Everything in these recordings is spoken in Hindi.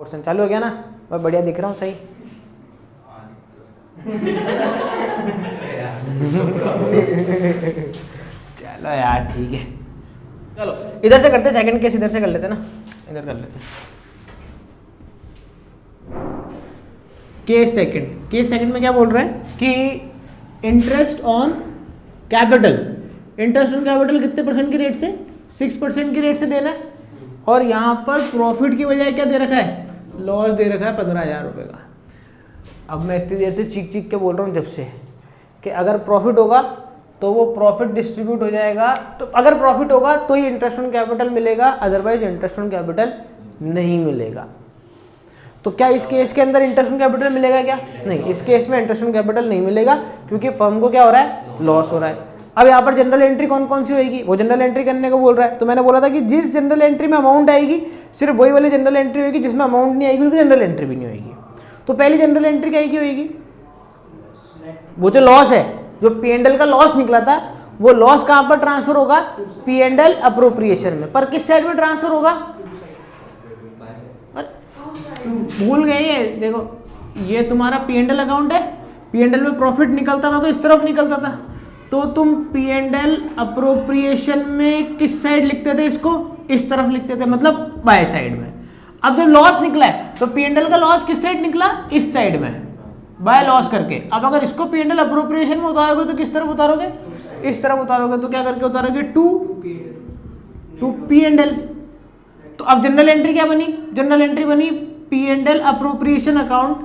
पोर्शन चालू हो गया ना, मैं बढ़िया दिख रहा हूँ सही। चलो यार ठीक है, चलो इधर से करते, सेकंड केस इधर से कर लेते ना, इधर कर लेते। केस सेकंड में क्या बोल रहे हैं कि interest on capital, interest on capital कितने परसेंट की रेट से, 6% की रेट से देना है। और यहाँ पर प्रॉफिट की बजाय क्या दे रखा है, लॉस दे रखा है 15,000 रुपये का। अब मैं इतनी देर से चीख के बोल रहा हूँ जब से कि अगर प्रॉफिट होगा तो वो प्रॉफिट डिस्ट्रीब्यूट हो जाएगा, तो अगर प्रॉफिट होगा तो ही इंटरेस्ट ऑन कैपिटल मिलेगा, अदरवाइज इंटरेस्ट ऑन कैपिटल नहीं मिलेगा। तो क्या इस केस के अंदर इंटरेस्ट ऑन कैपिटल मिलेगा क्या, नहीं, इस केस में इंटरेस्ट ऑन कैपिटल नहीं मिलेगा क्योंकि फर्म को क्या हो रहा है, लॉस हो रहा है। अब यहाँ पर जनरल एंट्री कौन कौन सी होगी, वो जनरल एंट्री करने को बोल रहा है। तो मैंने बोला था कि जिस जनरल एंट्री में अमाउंट आएगी सिर्फ वही वाली जनरल एंट्री होगी, जिसमें अमाउंट नहीं आएगी उसकी जनरल एंट्री भी नहीं होगी। तो पहली जनरल एंट्री क्या होगी, वो जो लॉस है, जो P&L का लॉस निकला था, वो लॉस कहाँ पर ट्रांसफर होगा, P&L अप्रोप्रिएशन में। पर किस साइड में ट्रांसफर होगा, भूल गए ये, देखो ये तुम्हारा P&L अकाउंट है, P&L में प्रॉफिट निकलता था तो इस तरफ निकलता था, तो तुम P&L अप्रोप्रिएशन में किस साइड लिखते थे, इसको इस तरफ लिखते थे, मतलब बाय साइड में। अब जब लॉस निकला है तो P&L का लॉस किस साइड निकला, इस साइड में, बाय लॉस करके। अब अगर इसको P&L अप्रोप्रिएशन में उतारोगे तो किस तरफ उतारोगे, इस तरफ उतारोगे। तो क्या करके उतारोगे, टू P&L। तो अब जनरल एंट्री क्या बनी, जनरल एंट्री बनी P&L appropriation account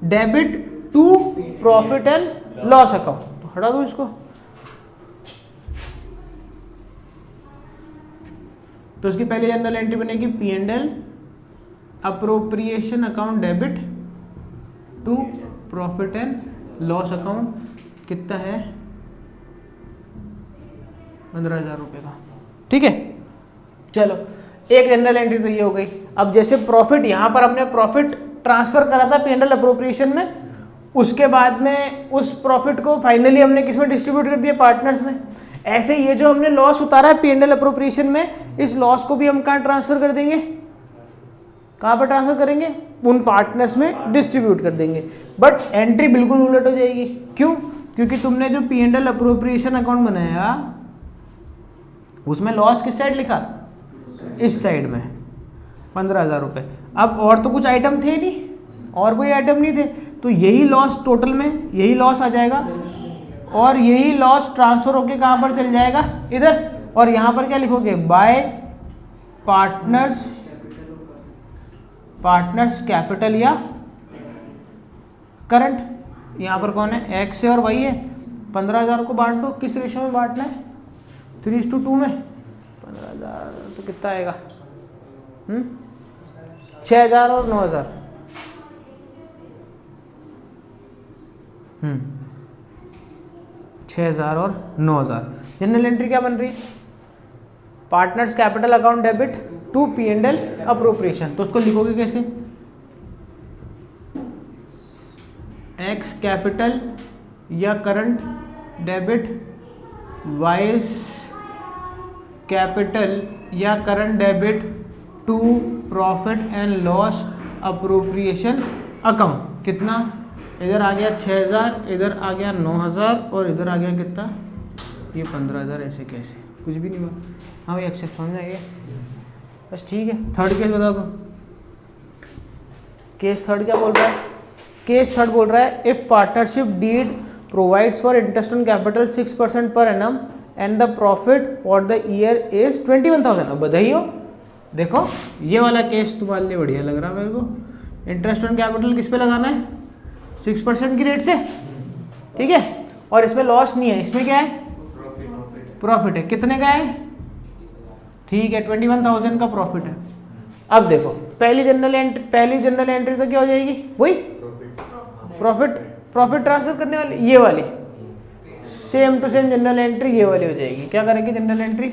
debit to profit and loss account. तो हटा दो इसको, तो इसकी पहली जनरल एंट्री बनेगी P&L appropriation account debit to profit and loss account, कितना है 15,000 रुपये का, ठीक है। चलो एक जनरल एंट्री तो ये हो गई। अब जैसे प्रॉफिट, यहाँ पर हमने प्रॉफिट ट्रांसफर करा था P&L अप्रोप्रिएशन में, उसके बाद में उस प्रॉफिट को फाइनली हमने किस में डिस्ट्रीब्यूट कर दिया, पार्टनर्स में। ऐसे ये जो हमने लॉस उतारा है P&L अप्रोप्रिएशन में, इस लॉस को भी हम कहाँ ट्रांसफर कर देंगे, कहाँ पर ट्रांसफर करेंगे, उन पार्टनर्स में डिस्ट्रीब्यूट कर देंगे। बट एंट्री बिल्कुल उलट हो जाएगी, क्यों, क्योंकि तुमने जो P&L अप्रोप्रिएशन अकाउंट बनाया उसमें लॉस किस साइड लिखा, इस साइड में 15,000 रुपये। अब और तो कुछ आइटम थे नहीं, और कोई आइटम नहीं थे, तो यही लॉस टोटल में यही लॉस आ जाएगा, और यही लॉस ट्रांसफर होके कहाँ पर चल जाएगा, इधर। और यहाँ पर क्या लिखोगे, बाय पार्टनर्स कैपिटल या करंट। यहाँ पर कौन है, एक्स है और वाई है। 15,000 को बांट दो, किस रेशो में बांटना है, 3:2 में। 15,000 तो कितना आएगा, 6,000 और 9,000, 6,000 और 9,000। जनरल एंट्री क्या बन रही है, partners capital account debit to P&L appropriation. तो उसको लिखोगे कैसे, एक्स कैपिटल या करंट डेबिट वाइस कैपिटल या current debit to profit and loss appropriation account. कितना, इधर आ गया 6,000, इधर आ गया 9,000 और इधर आ गया कितना, ये 15,000। ऐसे कैसे, कुछ भी नहीं हुआ। हाँ भाई अक्षर समझ आइए बस, ठीक है। थर्ड केस बता दो, केस थर्ड क्या बोल रहा है, केस थर्ड बोल रहा है if partnership deed provides for interest on capital 6% per annum and the profit for the year is 21,000। अब बधाई हो, देखो ये वाला केस तुम्हारे लिए बढ़िया लग रहा है मेरे को। इंटरेस्ट ऑन कैपिटल किस पे लगाना है, 6% की रेट से, ठीक है। और इसमें लॉस नहीं है, इसमें क्या है, प्रॉफिट है। कितने का है, ठीक है, 21,000 का प्रॉफिट है। अब देखो पहली जनरल एंट्री तो क्या हो जाएगी, वही प्रॉफिट ट्रांसफर करने वाली, ये वाली same to same general entry ये वाली हो जाएगी। क्या करेंगे journal entry,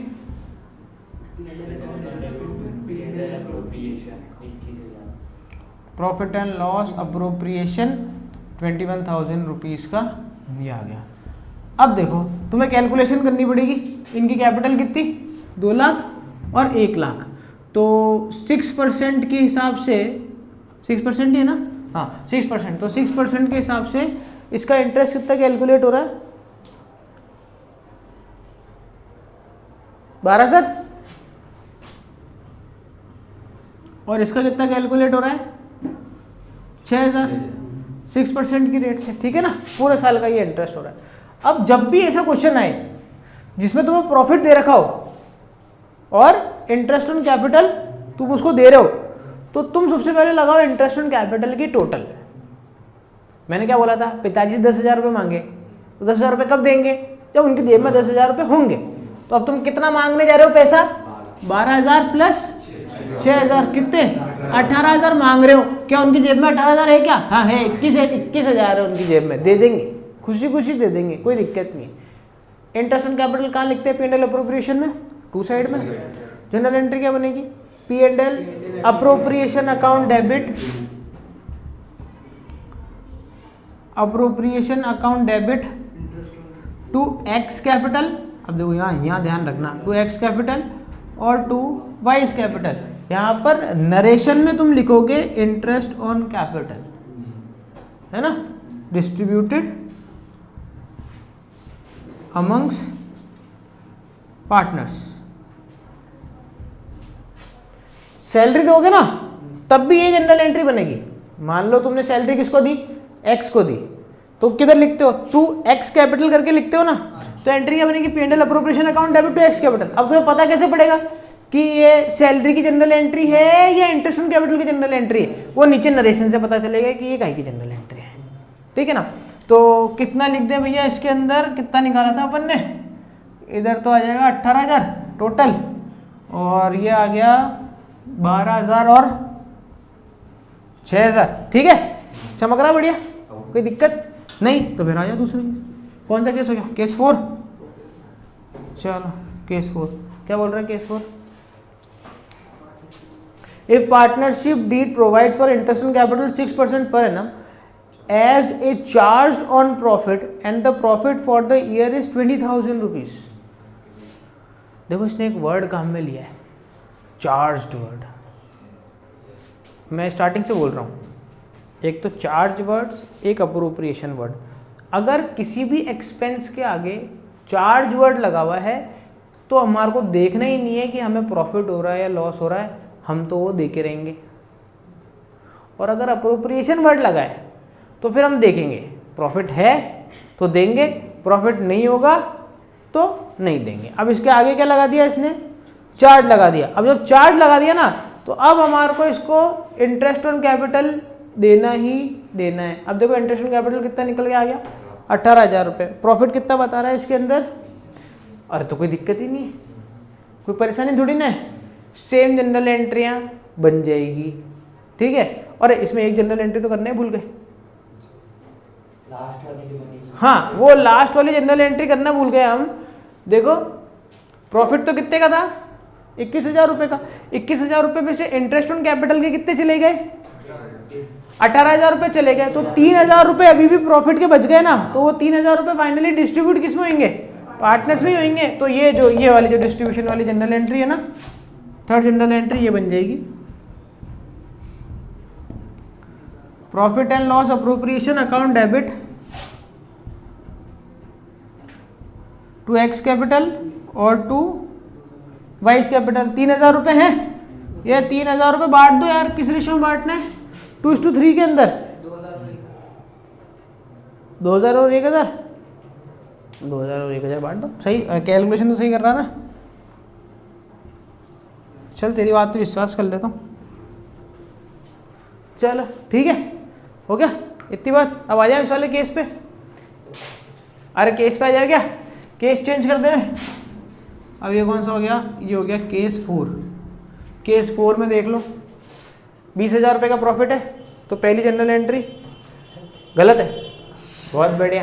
profit and loss appropriation 21,000 rupees का, ये आ गया। अब देखो तुम्हें कैलकुलेशन करनी पड़ेगी, इनकी कैपिटल कितनी, 2 लाख और 1 लाख। तो 6% के हिसाब से 6% ही है ना, हाँ 6%, तो 6% के हिसाब से इसका इंटरेस्ट कितना कैलकुलेट हो रहा है, 12,000, और इसका कितना कैलकुलेट हो रहा है, 6,000, 6% की रेट से, ठीक है ना, पूरे साल का ये इंटरेस्ट हो रहा है। अब जब भी ऐसा क्वेश्चन आए जिसमें तुम्हें प्रॉफिट दे रखा हो और इंटरेस्ट ऑन कैपिटल तुम उसको दे रहे हो, तो तुम सबसे पहले लगाओ इंटरेस्ट ऑन कैपिटल की टोटल। मैंने क्या बोला था, पिताजी 10,000 रुपये मांगे, तो 10,000 रुपये कब देंगे, जब उनकी जेब में 10,000 रुपये होंगे। तो अब तुम कितना मांगने जा रहे हो पैसा, 12,000 प्लस 6,000, कितने, 18,000 मांग रहे हो। क्या उनकी जेब में 18,000 है क्या, हाँ है, 21,000 है उनकी जेब में, दे देंगे, खुशी खुशी दे देंगे, कोई दिक्कत नहीं। इंटरेस्ट ऑन कैपिटल कहाँ लिखते हैं, P&L अप्रोप्रिएशन में, टू साइड में। जनरल एंट्री क्या बनेगी, P&L appropriation account debit, appropriation account debit to X capital. अब देखो यहाँ ध्यान रखना, टू एक्स कैपिटल और टू वाइस कैपिटल। यहाँ पर नरेशन में तुम लिखोगे इंटरेस्ट ऑन कैपिटल, है ना, डिस्ट्रीब्यूटेड अमंग्स पार्टनर्स। सैलरी दोगे ना तब भी ये जनरल एंट्री बनेगी। मान लो तुमने सैलरी किसको दी, एक्स को दी, तो किधर लिखते हो, टू एक्स कैपिटल करके लिखते हो ना, तो एंट्री क्या बनेगी, P&L appropriation account debit to X capital. अब तुम्हें पता कैसे पड़ेगा कि ये सैलरी की जनरल एंट्री है या इंटरेस्ट ऑन कैपिटल की जनरल एंट्री है, वो नीचे नरेशन से पता चलेगा कि ये काहे की जनरल एंट्री है, ठीक है ना। तो कितना लिख दे भैया, इसके अंदर कितना निकाला था अपन ने, इधर तो आ जाएगा 18,000 टोटल, और ये आ गया 12,000 और 6,000, ठीक है, चमक रहा, बढ़िया, कोई दिक्कत नहीं। तो फिर आ जाओ दूसरे, कौन सा केस हो गया, केस 4। चलो केस 4 क्या बोल रहा है, case 4, if partnership deed provides for interest on capital 6% per annum as a charged on profit and the profit for the year is 20,000 rupees। देखो इसने एक वर्ड काम में लिया है, चार्ज्ड वर्ड। मैं स्टार्टिंग से बोल रहा हूँ, एक तो चार्ज वर्ड्स, एक अप्रोप्रिएशन वर्ड। अगर किसी भी एक्सपेंस के आगे चार्ज वर्ड लगा हुआ है तो हमारे को देखना ही नहीं है कि हमें प्रॉफिट हो रहा है या लॉस हो रहा है, हम तो वो दे के रहेंगे। और अगर अप्रोप्रिएशन वर्ड लगा है तो फिर हम देखेंगे, प्रॉफिट है तो देंगे, प्रॉफिट नहीं होगा तो नहीं देंगे। अब इसके आगे क्या लगा दिया इसने, चार्ज लगा दिया। अब जब चार्ज लगा दिया ना, तो अब हमारे को इसको इंटरेस्ट ऑन कैपिटल देना ही देना है। अब देखो इंटरेस्ट ऑन कैपिटल कितना निकल के आ गया, 18,000 रुपये। प्रॉफिट कितना बता रहा है इसके अंदर, अरे तो कोई दिक्कत ही नहीं है, कोई परेशानी थोड़ी ना है, सेम जनरल एंट्रियाँ बन जाएगी, ठीक है। और इसमें एक जनरल एंट्री तो करना ही भूल गए, हाँ वो लास्ट वाली जनरल एंट्री करना भूल गए हम। देखो प्रॉफिट तो कितने का था, 21,000 रुपये का। 21,000 रुपये में से इंटरेस्ट ऑन कैपिटल के कितने चले गए, 18,000 रुपये चले गए, तो 3,000 रुपये अभी भी प्रॉफिट के बच गए ना। तो वो 3,000 रुपये फाइनली डिस्ट्रीब्यूट किस में होंगे, पार्टनर्स में ही होंगे। तो ये वाली जो डिस्ट्रीब्यूशन वाली जनरल एंट्री है ना, थर्ड जनरल एंट्री ये बन जाएगी, profit and loss appropriation account debit to X capital और टू वाइस कैपिटल। 3,000 रुपये हैं, ये 3,000 रुपये बांट दो यार, किस रेशियो में बांटना है, 2:3 के अंदर। 2,000 और 1,000, 2,000 और 1,000 बांट दो। सही कैलकुलेशन तो सही कर रहा ना, चल तेरी बात पे विश्वास कर लेता हूँ। चलो ठीक है, हो गया इतनी बात। अब आ जाए इस वाले केस पे। अरे केस पे आ जाए क्या, केस चेंज कर दे। अब ये कौन सा हो गया, ये हो गया केस 4। केस 4 में देख लो 20,000 रुपये का प्रॉफिट है, तो पहली जनरल एंट्री गलत है, बहुत बढ़िया।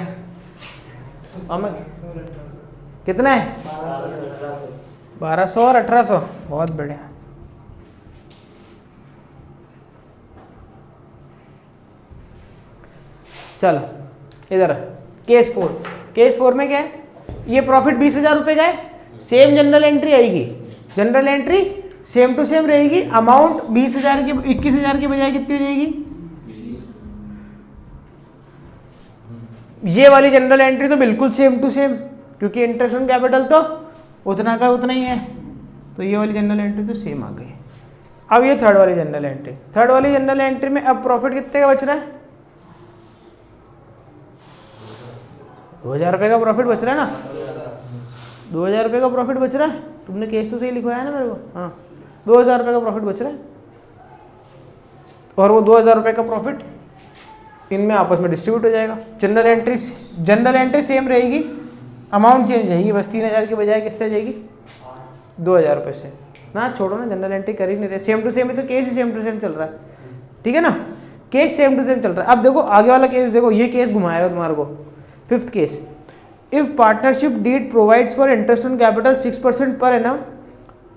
कितना है, 1200 और 1800, बहुत बढ़िया। चलो इधर केस 4। केस 4 में क्या है, ये प्रॉफिट 20,000 रुपये का है, सेम जनरल एंट्री आएगी। Journal entry same to same रहेगी। अमाउंट 20,000 की 21,000 की बजाय कितनी हो जाएगी? ये वाली जनरल एंट्री तो बिल्कुल सेम टू सेम, क्योंकि इंटरेस्ट ऑन कैपिटल तो उतना का उतना ही है, तो ये वाली जनरल एंट्री तो सेम आ गई। अब ये थर्ड वाली जनरल एंट्री, थर्ड वाली जनरल एंट्री में अब प्रॉफिट कितने का बच रहा है? 2,000 रुपये का प्रॉफिट बच रहा है ना, 2,000 रुपये का प्रॉफिट बच रहा है। तुमने केस तो सही लिखवाया है ना मेरे को? हाँ, 2,000 रुपये का प्रॉफिट बच रहा है, और वो 2,000 रुपये का प्रॉफिट इनमें आपस में डिस्ट्रीब्यूट हो जाएगा। जनरल एंट्री सेम रहेगी, अमाउंट चेंज रहेगी, बस 3,000 की बजाय किससे जाएगी? 2,000 रुपये से ना। छोड़ो ना, जनरल एंट्री कर ही नहीं रहे, सेम टू सेम है तो केस ही सेम टू सेम चल रहा है, ठीक है ना, केस सेम टू सेम चल रहा है। अब देखो आगे वाला केस, देखो ये केस घुमाएगा तुम्हारे को। Fifth case, if partnership deed provides for interest on capital 6% per annum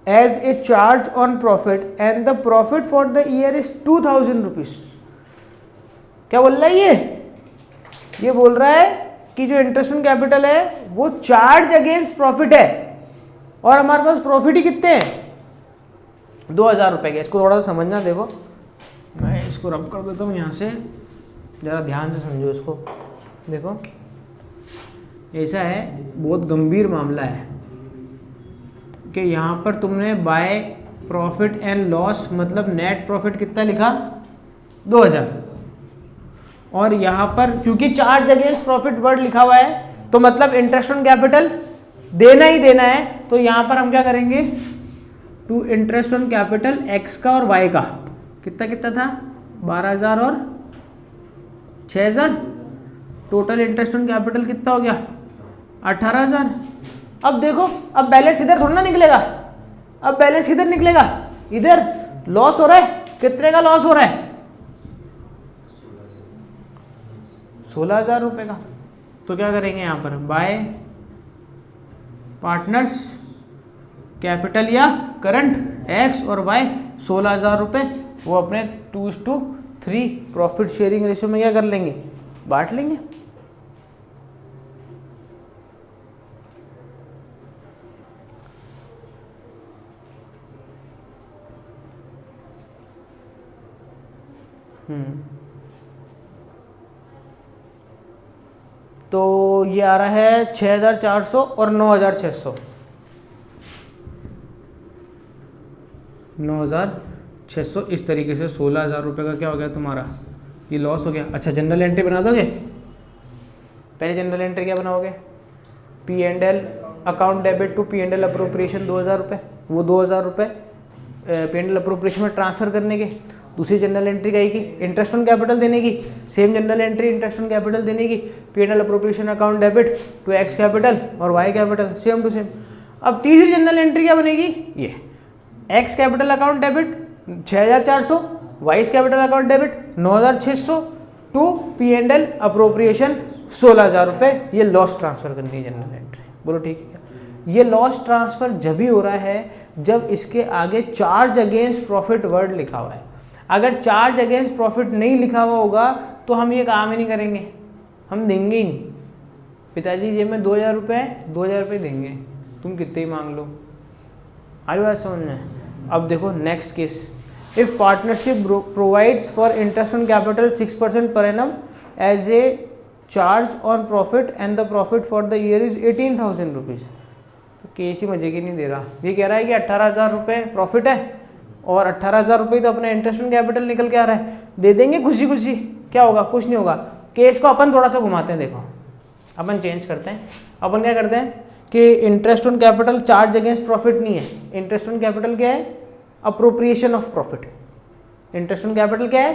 as a charge on profit and the profit for the year is 2,000 rupees. क्या बोल रहा है ये बोल रहा है कि जो इंटरेस्ट ऑन कैपिटल है वो चार्ज अगेंस्ट प्रॉफिट है, और हमारे पास प्रॉफिट ही कितने हैं? 2,000 रुपये के। इसको थोड़ा सा समझना, देखो मैं इसको रब कर देता हूँ यहाँ से, ज़रा ध्यान से समझो इसको। देखो ऐसा है, बहुत गंभीर मामला है कि यहाँ पर तुमने बाय प्रॉफिट एंड लॉस मतलब नेट प्रॉफिट कितना लिखा? 2,000, और यहाँ पर क्योंकि चार्ज अगेंस्ट प्रॉफिट वर्ड लिखा हुआ है तो मतलब इंटरेस्ट ऑन कैपिटल देना ही देना है। तो यहाँ पर हम क्या करेंगे? To interest on capital X का और वाई का कितना कितना था? 12,000 और 6,000। टोटल इंटरेस्ट ऑन कैपिटल कितना हो गया? 18,000। अब देखो, अब बैलेंस इधर थोड़ा ना निकलेगा, अब बैलेंस किधर निकलेगा? इधर लॉस हो रहा है। कितने का लॉस हो रहा है? 16,000 रुपये का। तो क्या करेंगे यहाँ पर? बाय पार्टनर्स कैपिटल या करंट एक्स और वाई 16,000 रुपये वो अपने 2:3 प्रॉफिट शेयरिंग रेशियो में क्या कर लेंगे? बांट लेंगे। तो ये आ रहा है 6,400 और 9,600। 9,600 इस तरीके से 16,000 रुपये का क्या हो गया तुम्हारा? ये लॉस हो गया। अच्छा, जनरल एंट्री बना दोगे? पहले जनरल एंट्री क्या बनाओगे? P and L account debit to P and L appropriation 2,000 रुपये, वो 2,000 रुपये पी एंड एल अप्रोप्रिएशन में ट्रांसफर करने के। दूसरी जनरल एंट्री क्या की? इंटरेस्ट ऑन कैपिटल देने की। Same general entry interest on capital देने की, P and L appropriation account debit to X capital और Y capital, same to same. अब तीसरी जनरल एंट्री क्या बनेगी? ये X capital account debit 6,400, Y's capital account debit 9,600 to P and L appropriation 16,000 रुपये। ये लॉस ट्रांसफर करनी है जनरल एंट्री। बोलो ठीक है क्या? ये लॉस ट्रांसफर जब ही हो रहा है जब इसके आगे चार्ज अगेंस्ट प्रॉफिट वर्ड लिखा हुआ है। अगर चार्ज अगेंस्ट प्रॉफिट नहीं लिखा हुआ होगा तो हम ये काम ही नहीं करेंगे, हम देंगे ही नहीं। पिताजी जेब में 2,000 रुपये है, 2,000 रुपये देंगे, तुम कितने ही मांग लो। आई बात समझ में? अब देखो next case, if partnership provides for interest on capital 6% per annum as a charge on profit and the profit for the year is 18,000 rupees. तो केस ही मजे की नहीं दे रहा। ये कह रहा है कि 18,000 रुपये प्रॉफिट है और 18,000 रुपये तो अपना इंटरेस्ट ऑन कैपिटल निकल के आ रहा है, दे देंगे खुशी खुशी। क्या होगा? कुछ नहीं होगा। केस को अपन थोड़ा सा घुमाते हैं, देखो अपन चेंज करते हैं। अपन क्या करते हैं कि interest on capital charge against profit नहीं है, इंटरेस्ट ऑन कैपिटल क्या है? Appropriation of profit. Interest on capital क्या है?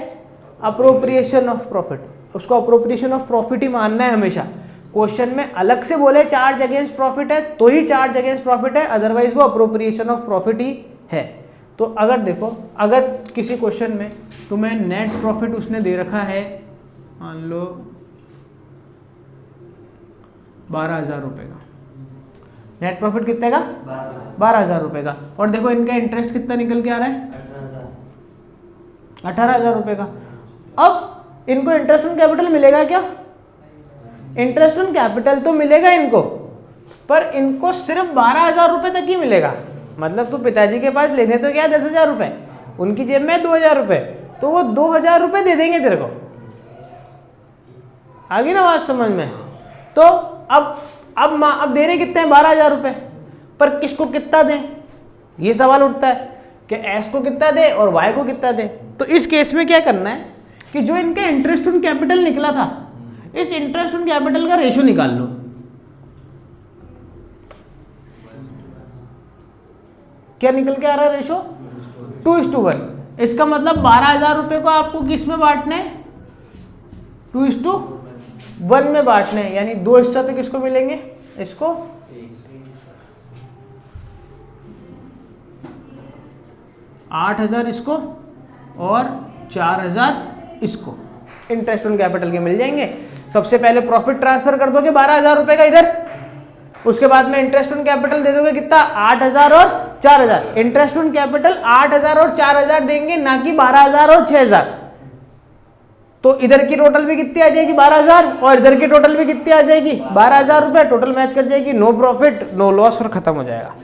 Appropriation of profit. उसको अप्रोप्रिएशन ऑफ प्रॉफिट ही मानना है हमेशा। क्वेश्चन में अलग से बोले चार्ज अगेंस्ट प्रॉफिट है तो ही चार्ज अगेंस्ट प्रॉफिट है, अदरवाइज वो अप्रोप्रिएशन ऑफ प्रॉफिट ही है। तो अगर देखो, अगर किसी क्वेश्चन में तुम्हें नेट प्रॉफिट उसने दे रखा है, मान लो 12,000 रुपये का, नेट प्रॉफिट कितने का? 12,000 रुपये का, और देखो इनका इंटरेस्ट कितना निकल के आ रहा है? 18,000 रुपये का। अब इनको इंटरेस्ट ऑन कैपिटल मिलेगा क्या? इंटरेस्ट ऑन कैपिटल तो मिलेगा इनको, पर इनको सिर्फ 12,000 रुपये तक ही मिलेगा। मतलब तू पिताजी के पास लेने तो क्या 10,000 रुपये, उनकी जेब में 2,000 रुपये, तो वो 2,000 रुपये दे देंगे तेरे को। आ गई ना बात समझ में? तो अब दे रहे कितने हैं 12,000 रुपये, पर किसको कितना दें, ये सवाल उठता है कि एस को कितना दे और वाई को कितना दे। तो इस केस में क्या करना है कि जो इनका इंटरेस्ट ऑन कैपिटल निकला था, इस इंटरेस्ट ऑन कैपिटल का रेशो निकाल लो। क्या निकल के आ रहा है रेशो? 2:1। इसका मतलब 12,000 रुपये को आपको किस में बांटना है? 2:1 में बांटना है, यानी 2 हिस्सा तो किसको मिलेंगे? इसको 8,000 इसको और 4,000 इसको इंटरेस्ट ऑन कैपिटल के मिल जाएंगे। सबसे पहले प्रॉफिट ट्रांसफर कर दोगे 12,000 रुपए का इधर, उसके बाद में इंटरेस्ट ऑन कैपिटल दे दोगे कितना? 8,000 और 4,000। इंटरेस्ट ऑन कैपिटल 8,000 और 4,000 देंगे, ना कि 12,000 और 6,000। तो इधर की टोटल भी कितनी आ जाएगी? 12,000, और इधर की टोटल भी कितनी आ जाएगी? 12,000 रुपए। टोटल मैच कर जाएगी, नो प्रॉफिट नो लॉस और खत्म हो जाएगा।